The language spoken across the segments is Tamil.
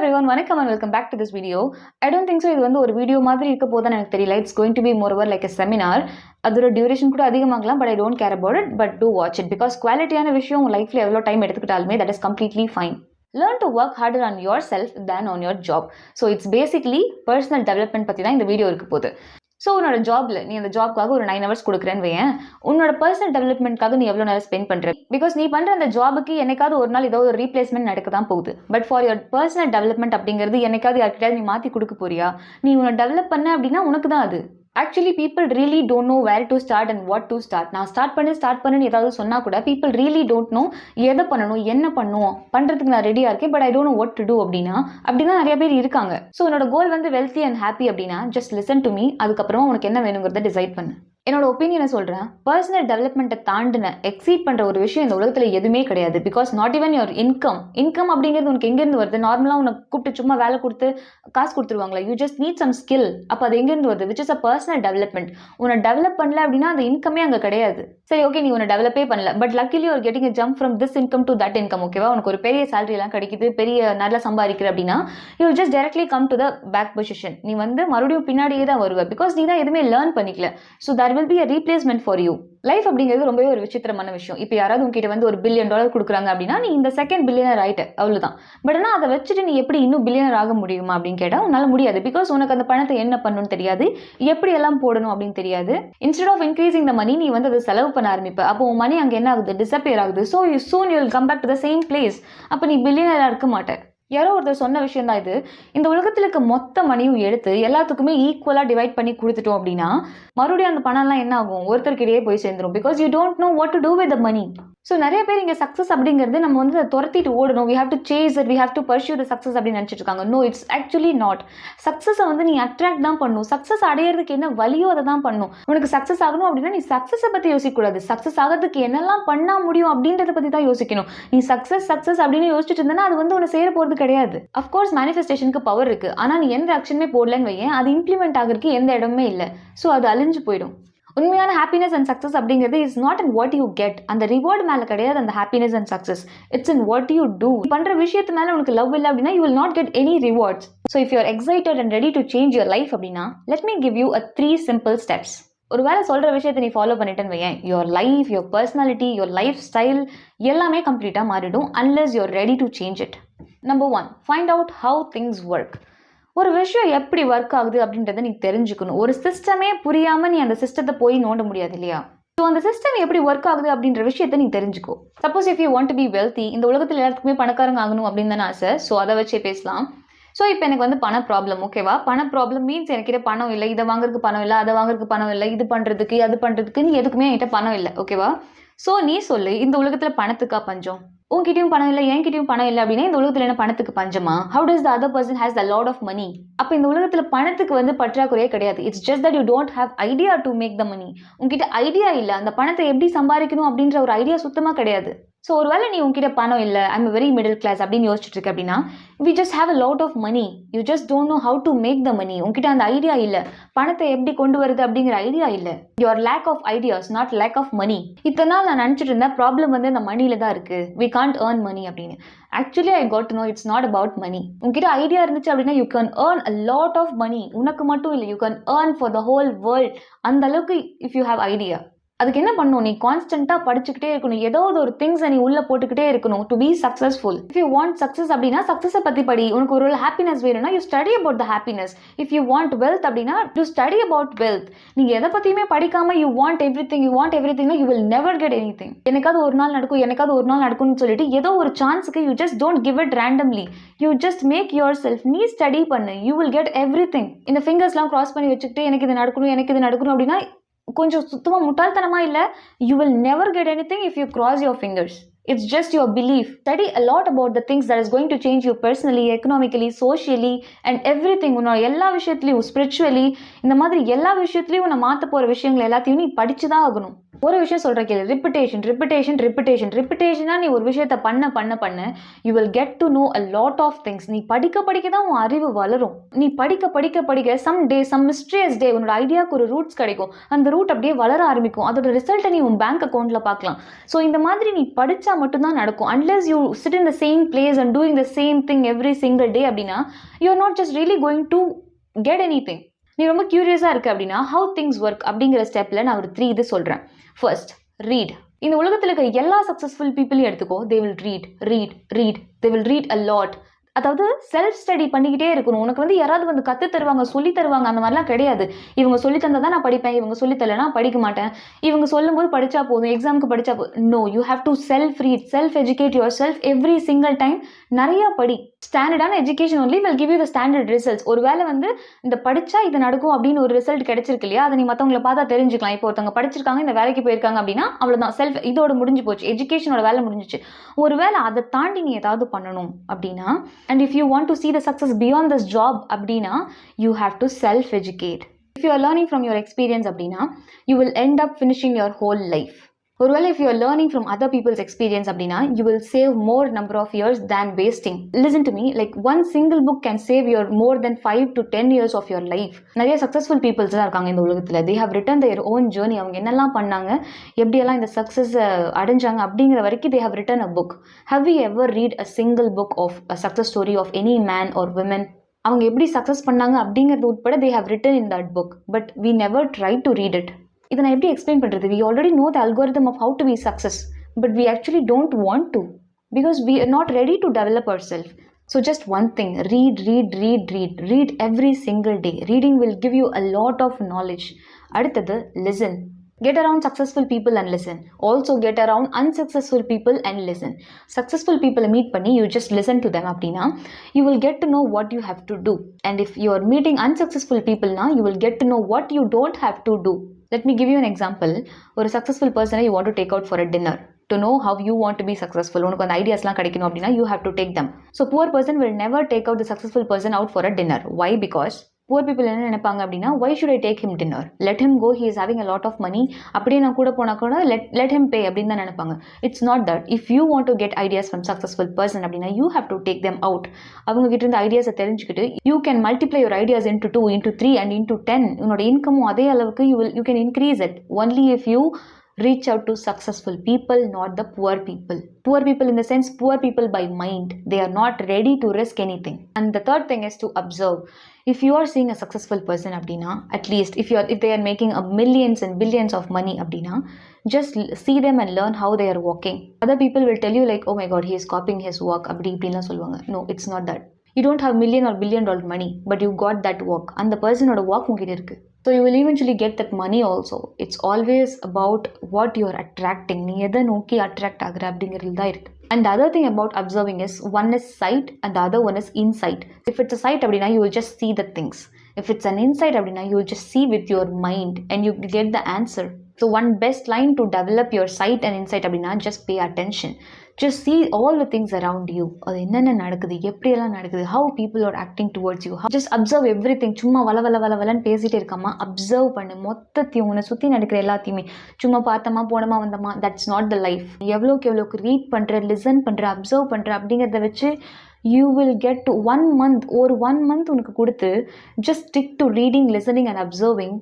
everyone, வணக்கம் and welcome back to this video. I don't think so இது வந்து ஒரு வீடியோ மாதிரி இருக்க போதுன்னு எனக்கு தெரியல. It's going to be moreover like a seminar. அதோட டியூரேஷன் கூட அதிகமாகலாம், but I don't care about it. But do watch it because குவாலிட்டியான விஷயம் உங்க லைஃப்ல எவ்வளோ time எடுத்துக்கிட்டாலுமே that is completely fine. Learn to work harder on yourself than on your job. So it's basically personal development பற்றி தான் இந்த வீடியோ இருக்க போகுது. ஸோ உன்னோட ஜாப்ல நீ அந்த ஜாப்க்காக ஒரு 9 hours கொடுக்குறேன்னு வையேன், உன்னோட பர்சனல் டெவலப்மெண்ட்காக நீ எவ்வளோ நேரம் ஸ்பெண்ட் பண்ற? பிகாஸ் நீ பண்ற அந்த ஜாபுக்கு என்னைக்காவது ஒரு நாள் ஏதோ ஒரு ரீப்ளேஸ்மெண்ட் நடக்க தான் போகுது. But for your personal development அப்படிங்கிறது என்னைக்காவது யார்கிட்டயாவது நீ மாற்றி கொடுக்க போறியா? நீ உன்னை டெவலப் பண்ண அப்படின்னா உனக்கு தான் அது. Actually people really don't know where to start and what to start. நான் ஸ்டார்ட் பண்ணுன்னு ஏதாவது சொன்னா கூட பீப்புள் ரியலி டோன்ட் நோ எதை பண்ணணும், என்ன பண்ணுவோம், பண்றதுக்கு நான் ரெடியா இருக்கேன், but I don't know what to do அப்படின்னா நிறைய பேர் இருக்காங்க. ஸோ என்னோட கோல் வந்து வெல்த்தி அண்ட் ஹாப்பி அப்படின்னா ஜஸ்ட் லிசன் டு மீ. அதுக்கப்புறமா உனக்கு என்ன வேணுங்கிறத டிசைட் பண்ணு. என்னோட ஒப்பீனியனை சொல்கிறேன். பர்சனல் டெவலப்மெண்ட்டை தாண்டின எக்ஸீட் பண்ணுற ஒரு விஷயம் இந்த உலகத்தில் எதுவுமே கிடையாது. Because not even your income அப்படிங்கிறது உனக்கு எங்கேருந்து வருது? நார்மலாக உனக்கு கூப்பிட்டு சும்மா வேலை கொடுத்து காசு கொடுத்துருவாங்களா? You just need some skill. அப்போ அது எங்கேருந்து வருது? Which is a personal development. உன்னை டெவலப் பண்ணல அப்படின்னா அந்த இன்கமே அங்கே கிடையாது. சரி, ஓகே, நீ உன்னை டெவலப்பே பண்ணல, but luckily your getting a jump from this income to that income. ஓகேவா? உனக்கு ஒரு பெரிய சேலரி எல்லாம் கிடைக்குது, பெரிய நல்லா சம்பாதிக்கிற அப்படின்னா you will just directly come to the back position. நீ வந்து மறுபடியும் பின்னாடியே தான் வருவ. பிகாஸ் நீ தான் எதுவுமே லேர்ன் பண்ணிக்கல. So there will be a replacement for you. Life அப்படிங்கிறது ரொம்பவே ஒரு விசித்திரமான விஷயம். இப்போ யாராவது உங்ககிட்ட வந்து $1 billion கொடுக்குறாங்க அப்படின்னா நீ இந்த செகண்ட் பில்லியனர் ஆயிட்ட, அவ்வளவுதான். பட் ஆனால் அதை வச்சுட்டு நீ எப்படி இன்னும் பில்லியனர் ஆக முடியுமா அப்படின்னு கேட்டால் உன்னால முடியாது. பிகாஸ் உனக்கு அந்த பணத்தை என்ன பண்ணணும்னு தெரியாது, எப்படி எல்லாம் போடணும் அப்படின்னு தெரியாது. இன்ஸ்டெட் ஆஃப் இன்க்ரீசிங் த மணி நீ வந்து அதை செலவு பண்ண ஆரம்பிப்ப. அப்போ உன் மணி அங்கே என்ன ஆகுது? டிஸப்பியர் ஆகுது. So soon you will come back to the same place. அப்போ நீ பில்லியனராக இருக்க மாட்டேன். யாரோ ஒருத்தர் சொன்ன விஷயம் தான் இது. இந்த உலகத்தில் இருக்க மொத்த மணியும் எடுத்து எல்லாத்துக்குமே ஈக்குவலாக டிவைட் பண்ணி கொடுத்துட்டோம் அப்படின்னா மறுபடியும் அந்த பணம்லாம் என்ன ஆகும்? ஒருத்தருக்கிடையே போய் சேர்ந்துடும். Because you don't know what to do with the money. So நிறைய பேர் இங்கே சக்ஸஸ் அப்படிங்கிறது நம்ம வந்து அதை துரத்திட்டு ஓடணும், we have to chase it, we have to pursue the success அப்படின்னு நினச்சிட்டு இருக்காங்க. No, it's actually not. சக்ஸஸை வந்து நீ அட்ராக்ட் தான் பண்ணணும். சக்ஸஸ் அடையிறதுக்கு என்ன வழியோ அதை தான் பண்ணணும். உனக்கு சக்ஸஸ் ஆகணும் அப்படின்னா நீ சக்ஸஸை பற்றி யோசிக்கக்கூடாது. சக்ஸஸ் ஆகிறதுக்கு என்னெல்லாம் பண்ண முடியும் அப்படின்றத பற்றி தான் யோசிக்கணும். நீ சக்ஸஸ் அப்படின்னு யோசிச்சுட்டு இருந்தேன்னா அது வந்து உன்னை சேர போகிறது கிடையாது. அஃப்கோர்ஸ் மேனிஃபெஸ்டேஷனுக்கு பவர் இருக்கு. ஆனால் நீ எந்த ஆக்ஷனுமே போடலன்னு வையேன், அது இம்ப்ளிமெண்ட் ஆகிறதுக்கு எந்த இடமே இல்லை. ஸோ அது அழிஞ்சு போயிடும். உண்மையான ஹாப்பினஸ் அண்ட் சக்ஸஸ் அப்படிங்கிறது is not in what you get. அந்த ரிவார்டு மேலே கிடையாது அந்த happiness and success. It's in what you do. பண்ற விஷயத்து மேலே உனக்கு லவ் இல்லை அப்படின்னா you will not get any rewards. So if you are excited and ready to change your life அப்படின்னா let me give you a 3 simple steps. ஒரு வேலை சொல்ற விஷயத்தை நீ ஃபாலோ பண்ணிட்டேன்னு வையேன், your life, your personality, your life style எல்லாமே கம்ப்ளீட்டாக மாறிடும் unless you're ready to change it. Number 1, find out how things work. ஒரு விஷயம் எப்படி ஒர்க் ஆகுது அப்படின்றத நீ தெரிஞ்சுக்கணும். ஒரு சிஸ்டமே புரியாம நீ அந்த சிஸ்டத்தை போய் நோண்ட முடியாது இல்லையா? ஸோ அந்த சிஸ்டம் எப்படி ஒர்க் ஆகுது அப்படின்ற விஷயத்தை நீ தெரிஞ்சுக்கோ. Suppose if you want to be wealthy, இந்த உலகத்தில் எல்லாத்துக்குமே பணக்காரங்க ஆகணும் அப்படின்னு தானே ஆசை. ஸோ அதை வச்சே பேசலாம். ஸோ இப்போ எனக்கு வந்து பண ப்ராப்ளம், ஓகேவா? பண ப்ராப்ளம் மீன்ஸ் என்கிட்ட பணம் இல்லை, இதை வாங்குறதுக்கு பணம் இல்லை, அதை வாங்குறதுக்கு பணம் இல்லை, இது பண்ணுறதுக்கு அது பண்ணுறதுக்கு நீ எதுக்குமே என்கிட்ட பணம் இல்லை, ஓகேவா? ஸோ நீ சொல்லு, இந்த உலகத்தில் பணத்துக்கா பஞ்சம்? உன்கிட்டயும் பணம் இல்லை, என்கிட்டயும் பணம் இல்லை அப்படின்னா இந்த உலகத்தில் என்ன பணத்துக்கு பஞ்சமா? How does the other person has the lot of money? அப்போ இந்த உலகத்தில் பணத்துக்கு வந்து பற்றாக்குறையே கிடையாது. It's just that you don't have idea to make the money. உங்ககிட்ட ஐடியா இல்லை, அந்த பணத்தை எப்படி சம்பாதிக்கணும் அப்படின்ற ஒரு ஐடியா சுத்தமாக கிடையாது. ஸோ ஒருவேளை நீ உங்ககிட்ட பணம் இல்லை, ஐம் வெரி மிடில் கிளாஸ் அப்படின்னு யோசிச்சுட்டு இருக்க அப்படின்னா we just have a lot of money, you just don't know how to make the money. உங்ககிட்ட அந்த ஐடியா இல்லை, பணத்தை எப்படி கொண்டு வருது அப்படிங்கிற ஐடியா இல்லை. Your lack of ideas, not lack of money. இத்தனை நாள் நான் நினச்சிட்டு இருந்தேன் ப்ராப்ளம் வந்து அந்த மணியில தான் இருக்கு, வி கான்ட் ஏர்ன் மணி அப்படின்னு. Actually I got to know it's not about money. உங்ககிட்ட ஐடியா இருந்துச்சு அப்படின்னா you can earn a lot of money. உனக்கு மட்டும் இல்லை, you can earn for the whole world. அந்த அளவுக்கு இஃப் யூ ஹேவ் ஐடியா. அதுக்கு என்ன பண்ணணும்? நீ கான்ஸ்டன்டா படிச்சுக்கிட்டே இருக்கணும். ஏதாவது ஒரு திங்ஸை நீ உள்ள போட்டுக்கிட்டே இருக்கணும் to be successful. If you want success அப்படின்னா சக்சஸை பத்தி படி. உனக்கு ஒரு ஹாப்பினஸ் வேணும்னா you study about the happiness. If you want wealth அப்படின்னா யூ ஸ்டடி அபவுட் வெல்த். நீங்க எதை பத்தியுமே படிக்காம you want everything you will never get anything. எனக்காவது ஒரு நாள் நடக்கும்னு சொல்லிட்டு ஏதோ ஒரு சான்ஸுக்கு you just don't give it randomly. You just make yourself. நீ ஸ்டடி பண்ணு, you will get every thing. இந்த ஃபிங்கர்ஸ்லாம் கிராஸ் பண்ணி வச்சுக்கிட்டு எனக்கு இது நடக்கணும் அப்படின்னா கொஞ்சம் சுத்தமா முட்டாள்தனமா இல்லை? You will never get anything if you cross your fingers. It's just your belief. Study a lot about the things that is going to change you personally, economically, socially and everything. உன்னோட எல்லா விஷயத்துலையும் spiritually, இந்த மாதிரி எல்லா விஷயத்துலையும் உன்னை மாற்ற போகிற விஷயங்கள் எல்லாத்தையும் நீ படிச்சு தான் ஆகணும். ஒரு விஷயம் சொல்ற கேளு, ரிப்பிட்டேஷனா நீ ஒரு விஷயத்த பண்ண you will get to know a lot of things. நீ படிக்க தான் உன் அறிவு வளரும். நீ படிக்க சம் மிஸ்ட்ரியஸ் டே உன்னோட ஐடியாவுக்கு ஒரு ரூட்ஸ் கிடைக்கும். அந்த ரூட் அப்படியே வளர ஆரம்பிக்கும். அதோட ரிசல்ட்டை நீ உன் பேங்க் அக்கௌண்ட்ல பார்க்கலாம். ஸோ இந்த மாதிரி நீ படிச்சா மட்டும்தான் நடக்கும். Unless you sit in the same place and doing the same thing every single day அப்படின்னா you are not just really going to get anything. நீ ரொம்ப கியூரியஸாக இருக்கு அப்படின்னா ஹவு திங்ஸ் ஒர்க் அப்படிங்கிற ஸ்டெப்பில் நான் ஒரு 3 இது சொல்கிறேன். First, read. இந்த உலகத்தில் இருக்க எல்லா சக்ஸஸ்ஃபுல் பீப்புளையும் எடுத்துக்கோ. They will read. They will read a lot. அதாவது செல்ஃப் ஸ்டடி பண்ணிக்கிட்டே இருக்கணும். உனக்கு வந்து யாராவது வந்து கற்று தருவாங்க, சொல்லி தருவாங்க, அந்த மாதிரிலாம் கிடையாது. இவங்க சொல்லி தந்தா தான் நான் படிப்பேன், இவங்க சொல்லி தரலனா படிக்க மாட்டேன், இவங்க சொல்லும் போது படித்தா போதும், எக்ஸாமுக்கு படித்தா போதும். No, you have to self read, self educate yourself every single time. நிறையா படி. ஸ்டாண்டர்டான education only will give you the standard results. ஒரு வேளை வந்து இந்த படித்தா இது நடக்கும் அப்படின்னு ஒரு ரிசல்ட் கிடைச்சிருக்கு இல்லையா, அதை நீ மற்றவங்களை பார்த்தா தெரிஞ்சுக்கலாம். இப்போ ஒருத்தவங்க படிச்சிருக்காங்க, இந்த வேலைக்கு போயிருக்காங்க அப்படின்னா அவ்வளோதான், செல்ஃப் இதோட முடிஞ்சு போச்சு, எஜுகேஷனோட வேலை முடிஞ்சிச்சு. ஒரு வேளை அதை தாண்டி நீ ஏதாவது பண்ணணும் அப்படின்னா, and if you want to see the success beyond this job அப்படின்னா you have to self educate. If you are learning from your experience அப்படின்னா you will end up finishing your whole life. ஒருவேளை if you are learning from other people's experience அப்படின்னா you will save more number of years than wasting. Listen to me, like one single book can save your more than 5 to 10 years of your life. நிறைய successful peoples தான் இருக்காங்க இந்த உலகத்தில். They have written their own journey. அவங்க என்னெல்லாம் பண்ணாங்க, எப்படியெல்லாம் இந்த சக்ஸஸ் அடைஞ்சாங்க அப்படிங்கிற வரைக்கும் they have written a book. Have you ever read a single book of a success story of any man or women? அவங்க எப்படி சக்ஸஸ் பண்ணாங்க அப்படிங்கிறது உட்பட they have written in that book, but we never tried to read it. இதை நான் எப்படி எக்ஸ்பிளைன் பண்ணுறது? We already know the algorithm of how to be success, but we actually don't want to because we are not ready to develop ourselves. So just one thing, read every single day. Reading will give you a lot of knowledge. அடுத்தது, listen. Get around successful people and listen. Also get around unsuccessful people and listen. Successful people meet பண்ணி you just listen to them அப்படின்னா you will get to know what you have to do. And if you are meeting unsuccessful people now, you will get to know what you don't have to do. Let me give you an example. ஒரு successful person you want to take out for a dinner. To know how you want to be successful, உனக்கு அந்த ஐடியாஸ்லாம் கிடைக்கணும் அப்படின்னா you have to take them. So poor person will never take out the successful person out for a dinner. Why? Because poor people என்ன நினைப்பாங்க அப்படின்னா why should I take him dinner? Let him go, he is having a lot of money. அப்படியே நான் கூட போனா கூட let him pay அப்படின்னு தான் நினைப்பாங்க. It's not that. If you want to get ideas from successful person அப்படின்னா you have to take them out. அவங்க கிட்ட இருந்து ஐடியாஸை தெரிஞ்சுக்கிட்டு you can multiply your ideas into 2, into 3 and into 10. உன்னோட இன்கமும் அதே அளவுக்கு you can increase it only if you reach out to successful people, not the poor people. Poor people in the sense, poor people by mind. They are not ready to risk anything. And the third thing is to observe. If you are seeing a successful person அப்படின்னா, at least if they are making a millions and billions of money அப்படின்னா, just see them and learn how they are walking. Other people will tell you like, oh my god, he is copying his walk அப்படி இப்படிலாம் சொல்லுவாங்க. No, it's not that. You don't have million or billion dollar money, but you got that walk. அந்த personோட walk உங்ககிட்ட இருக்கு. So you will eventually get that money also. It's always about what you are attracting. நீ எதை நோக்கி அட்ராக்ட் ஆகுற அப்படிங்கிறது தான் இருக்கு. And the other thing about observing is, one is sight and the other one is insight. If it's a sight அப்படின்னா you will just see the things. If it's an insight அப்படின்னா you will just see with your mind and you get the answer. So one best line to develop your sight and insight அப்படின்னா just pay attention. Just see all the things around you. அது என்னென்ன நடக்குது, எப்படியெல்லாம் நடக்குது, how people are acting towards you. Just observe everything. சும்மா வளன்னு பேசிட்டே இருக்காமா, அப்சர்வ் பண்ணு மொத்தத்தையும், உன்னை சுற்றி நடக்கிற எல்லாத்தையுமே. சும்மா பார்த்தமா போனமா வந்தமா, தட்ஸ் நாட் த லைஃப். எவ்வளோக்கு ரீட் பண்ணுற, லிசன் பண்ணுற, அப்சர்வ் பண்ணுற அப்படிங்கிறத வச்சு you will get to 1 month or 1 month உனக்கு கொடுத்து just stick to reading, listening and observing.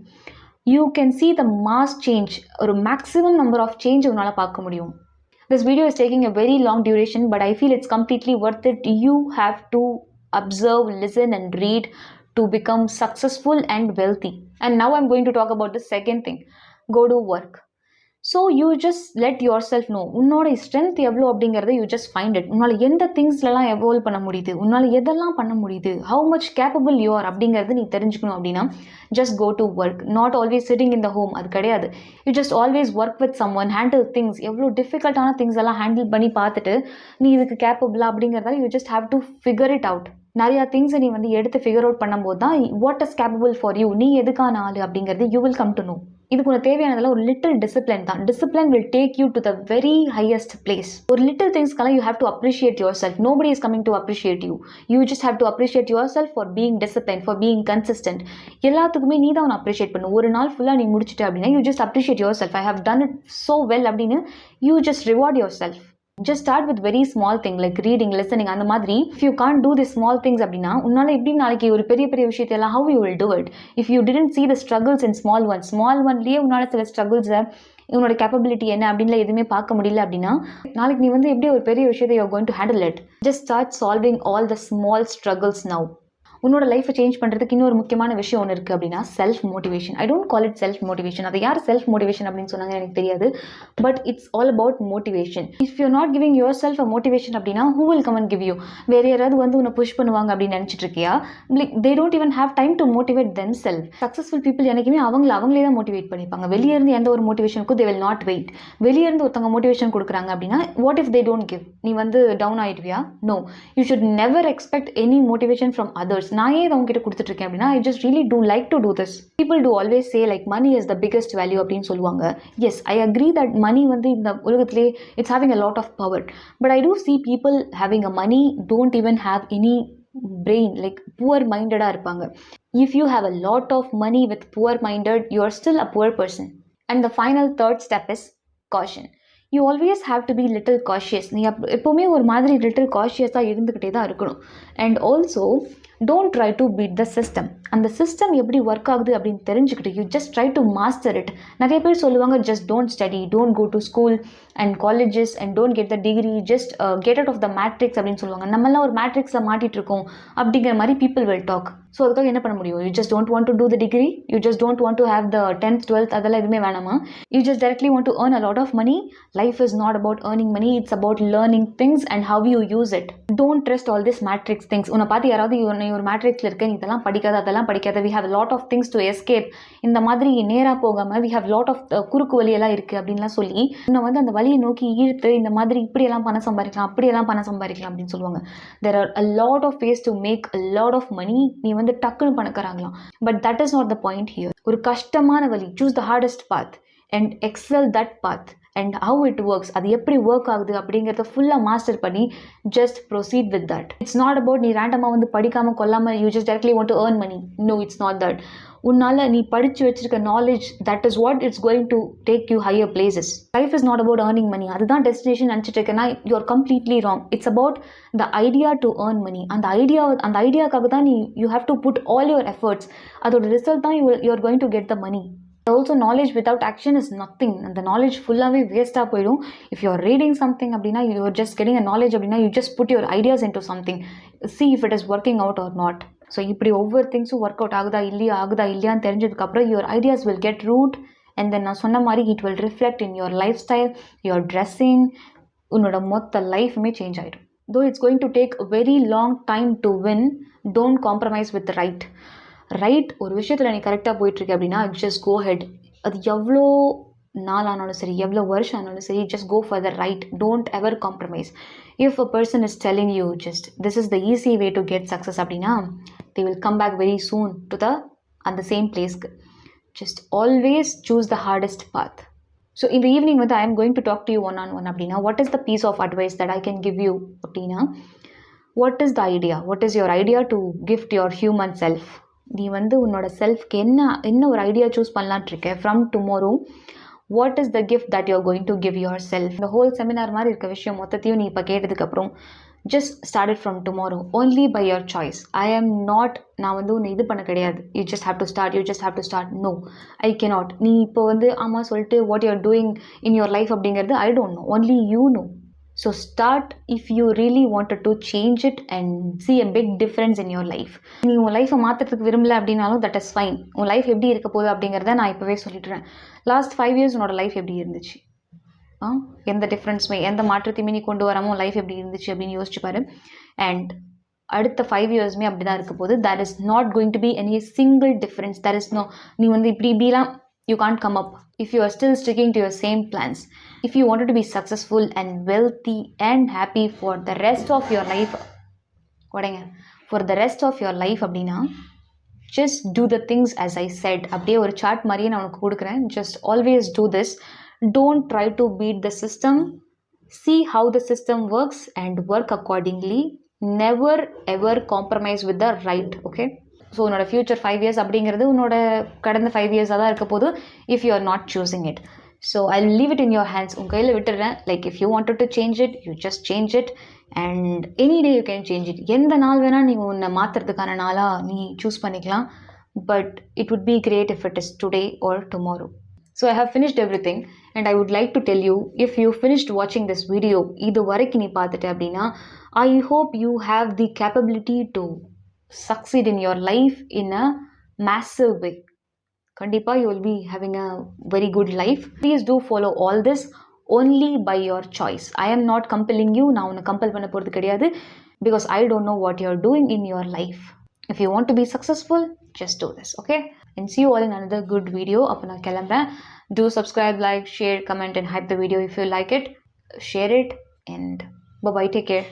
You can see the mass change, ஒரு maximum number of change உன்னால் பார்க்க முடியும். This video is taking a very long duration, but I feel it's completely worth it. You have to observe, listen and read to become successful and wealthy. And now I'm going to talk about the second thing. Go to work. So you just let yourself know உன்னோட ஸ்ட்ரென்த் எவ்வளோ அப்படிங்கிறத you just find it. உன்னால் எந்த திங்ஸ்லாம் எவால்வ் பண்ண முடியுது, உன்னால் எதெல்லாம் பண்ண முடியுது, how much capable you are அப்படிங்கிறது நீ தெரிஞ்சுக்கணும் அப்படின்னா just go to work. Not always sitting in the home, அது கிடையாது. You just always work with someone, handle things. எவ்வளோ டிஃபிகல்ட்டான திங்ஸ் எல்லாம் ஹேண்டில் பண்ணி பார்த்துட்டு நீ இதுக்கு கேப்பபிளா அப்படிங்கிறதால you just have to figure it out. நிறையா திங்ஸை நீ வந்து எடுத்து ஃபிகர் அவுட் பண்ணும்போது தான் what is capable for you, நீ எதுக்கான ஆள் அப்படிங்கிறது you will come to know. இதுக்கு உனக்கு தேவையானதெல்லாம் ஒரு லிட்டில் டிசிப்ளின் தான். Discipline will take you to the very highest place. ஒரு லிட்டில் திங்ஸ்க்கெல்லாம் you have to appreciate yourself. Nobody is coming to appreciate you. You just have to appreciate yourself for being discipline, for being consistent. எல்லாத்துக்குமே நீ தான் உன்னை அப்ரிஷியேட் பண்ணு. ஒரு நாள் ஃபுல்லாக நீ முடிச்சிட்டு அப்படின்னா you just appreciate yourself. I have done it so well அப்படின்னு you just reward yourself. Just start with very small thing like reading, listening. அந்த மாதிரி if you can't do these small things அப்படின்னா உன்னால எப்படி நாளைக்கு ஒரு பெரிய விஷயத்தையெல்லாம் how you will do it if you didn't see the struggles in small oneலயே உன்னால சில struggles உன்னோட கேப்பபிலிட்டி என்ன அப்படின்லாம் எதுவுமே பார்க்க முடியல அப்படின்னா நாளைக்கு நீ வந்து எப்படி ஒரு பெரிய விஷயத்தை you are going to handle it. Just start solving all the small struggles now. உன்னோட லைஃப்பை சேஞ்ச் பண்ணுறதுக்கு இன்னொரு முக்கியமான விஷயம் ஒன்று இருக்குது அப்படின்னா self motivation. I don't call it self motivation. அது யார் செல்ஃப் மோட்டிவேஷன் அப்படின்னு சொன்னாங்க எனக்கு தெரியாது. But it's all about motivation. If you not giving yourself a motivation அப்படின்னா who will come and give you? வேறு யாராவது வந்து உன்னை புஷ் பண்ணுவாங்க அப்படின்னு நினச்சிட்டு இருக்கியா? Like they don't even have time to motivate themself. Successful people எனக்குமே அவங்களே தான் மோட்டிவேட் பண்ணிப்பாங்க. வெளியே இருந்து எந்த ஒரு மோட்டிவேஷனுக்கும் தே வில் நாட் வெயிட். வெளியே இருந்து ஒருத்தவங்க மோட்டிவேஷன் கொடுக்குறாங்க அப்படின்னா what if they don't give? நீ வந்து டவுன் ஆயிடுவியா? No, you should never expect any motivation from others. நான் ஏன் அவங்க கிட்ட கொடுத்துட்டு இருக்கேன் அப்படின்னா I just really do like to do this. People do always say like money is the biggest value அப்படின்னு சொல்லுவாங்க. Yes, I agree that money வந்து இந்த உலகத்திலே it's having a lot of power. But I do see people having a money don't even have any brain, like poor minded இருப்பாங்க. If you have a lot of money with poor minded, you are still a poor person. And the final third step is caution. You always have to be little cautious. நீ எப்போவுமே ஒரு மாதிரி little cautious-ஆக இருந்துக்கிட்டே தான் இருக்கணும். And also don't try to beat the system. அந்த சிஸ்டம் எப்படி ஒர்க் ஆகுது அப்படின்னு தெரிஞ்சுக்கிட்டு you just try to master it. நிறைய பேர் சொல்லுவாங்க just don't study, don't go to school and colleges and don't get the degree, just get out of the matrix அப்படின்னு சொல்லுவாங்க. நம்மளாம் ஒரு மேட்ரிக்ஸில் மாட்டிட்டு இருக்கோம் அப்படிங்கிற மாதிரி பீப்புள் வில் டாக். ஸோ அதுக்காக என்ன பண்ண முடியும்? You just don't want to do the degree, you just don't want to have the 10th 12th அதெல்லாம் எதுவுமே வேணாமா? You just directly want to earn a lot of money. Life is not about earning money, it's about learning things and how you use it. Don't trust all this matrix things. உன்னை பார்த்து யாராவது ஒரு மேட்ரிக்ஸில் இருக்க, நீ இதெல்லாம் படிக்காத அதெல்லாம் படிக்காத, we have a lot of things to escape, இந்த மாதிரி நேராக போகாமல் we have lot of குறுக்கு வழியெல்லாம் இருக்குது அப்படின்லாம் சொல்லி உன்னை வந்து அந்த வழியை நோக்கி இழுத்து இந்த மாதிரி இப்படியெல்லாம் பணம் சம்பாதிக்கலாம் அப்படியெல்லாம் பணம் சம்பாதிக்கலாம் அப்படின்னு சொல்லுவாங்க. there are a lot of ways to make a lot of money. நீ வந்து டக்குன்னு பணக்காரங்களாம். but that is not the point here. ஒரு கஷ்டமான வழி, choose the hardest path and excel that path and how it works, அது எப்படி ஒர்க் ஆகுது அப்படிங்கிறத ஃபுல்லாக மாஸ்டர் பண்ணி just proceed with that. It's not about நீ ரேண்டமாக வந்து படிக்காமல் கொல்லாமல் you just directly want to earn money. No, it's not that. உன்னால் நீ படித்து வச்சிருக்க knowledge, that is what it's going to take you higher places. Life is not about earning money. அதுதான் டெஸ்டினேஷன் நினச்சிட்டு இருக்கேன்னா you are completely wrong. It's about the idea to earn money. அந்த ஐடியாக்காக தான் you have to put all your efforts. அதோட ரிசல்ட் தான் you are going to get the money. Also knowledge without action is nothing. அந்த நாலேஜ் ஃபுல்லாகவே வேஸ்ட்டாக போயிடும். If you are reading something அப்படின்னா you are just getting a knowledge அப்படின்னா you just put your ideas into something, see if it is working out or not. So இப்படி ஒவ்வொரு திங்ஸும் ஒர்க் அவுட் ஆகுதா இல்லையான்னு தெரிஞ்சதுக்கப்புறம் your ideas will get root and then நான் சொன்ன மாதிரி it will reflect in your life style, your dressing, உன்னோட மொத்த லைஃபுமே சேஞ்ச் ஆகிடும். தோ it's going to take very long time to win, don't compromise with right. ஒரு விஷயத்தில் நீ கரெக்டாக போயிட்டுருக்கு அப்படின்னா ஜஸ்ட் கோ ஹெட். அது எவ்வளோ நாள் ஆனாலும் சரி, எவ்வளோ வருஷம் ஆனாலும் சரி, just go for the right. Don't ever compromise. If a person is telling you just this is the easy way to get success அப்படின்னா they will come back very soon to the same place. Just always choose the hardest path. So in the evening I am going to talk to you one-on-one அப்படின்னா what is the piece of advice that I can give you அப்படின்னா what is the idea? What is your idea to gift your human self? நீ வந்து உன்னோட செல்ஃப்க்கு என்ன ஒரு ஐடியா சூஸ் பண்ணலான் இருக்கேன் from tomorrow. What is the gift that you are going to give yourself? இந்த ஹோல் செமினார் மாதிரி இருக்க விஷயம் மொத்தத்தையும் நீ இப்போ கேட்டதுக்கப்புறம் just start it from tomorrow only by your choice. நான் வந்து உன்னை இது பண்ண கிடையாது. You just have to start. No, I cannot. நீ இப்போ வந்து ஆமாம் சொல்லிட்டு what you are doing in your life அப்படிங்கிறது I don't know, only you no. So start if you really wanted to change it and see a big difference in your life. நீ உன் லைஃப்பை மாற்றுறதுக்கு விரும்பல அப்படின்னாலும் தட் இஸ் ஃபைன். உன் லைஃப் எப்படி இருக்க போகுது அப்படிங்கிறத நான் இப்போவே சொல்லிட்டுறேன். லாஸ்ட் 5 years உன்னோட லைஃப் எப்படி இருந்துச்சு? எந்த டிஃப்ரென்ஸுமே எந்த மாற்றத்தையுமே நீ கொண்டு வராமல் லைஃப் எப்படி இருந்துச்சு அப்படின்னு யோசிச்சு பாரு. அண்ட் அடுத்த 5 yearsமே அப்படி தான் இருக்க போகுது. that is not going to be any single difference. there is no, நீ வந்து இப்படிலாம் you can't come up if you are still sticking to your same plans. If you wanted to be successful and wealthy and happy for the rest of your life, அப்படின்னா just do the things as I said. அப்படியே ஒரு சார்ட் மாதிரியே நான் உனக்கு கொடுக்குறேன். just always do this. Don't try to beat the system. See how the system works and work accordingly. Never ever compromise with the right. Okay? So உன்னோட ஃபியூச்சர் 5 years அப்படிங்கிறது உன்னோட கடந்த 5 years தான் இருக்க போது if you are not choosing it. So I leave it in your hands. உங்கள் கையில் விட்டுடுறேன். Like if you wanted to change it, you just change it and any day you can change it. எந்த நாள் வேணால் நீ உன்னை மாற்றுறதுக்கான நாளாக நீ சூஸ் பண்ணிக்கலாம். But it would be great if it is today or tomorrow. So I have finished everything and I would like to tell you, if you finished watching this video இது வரைக்கும் நீ பார்த்துட்ட அப்படின்னா, I hope you have the capability to succeed in your life in a massive way. கண்டிப்பா you will be having a very good life. Please do follow all this only by your choice. I am not compelling you. நான் உன்னை கம்பல் பண்ண போகிறது கிடையாது, because I don't know what you're doing in your life. If you want to be successful, just do this, okay? And see you all in another good video. அப்போ நான் கிளம்புறேன். Do subscribe, like, share, comment and hype the video if you like it. Share it and bye-bye. Take care.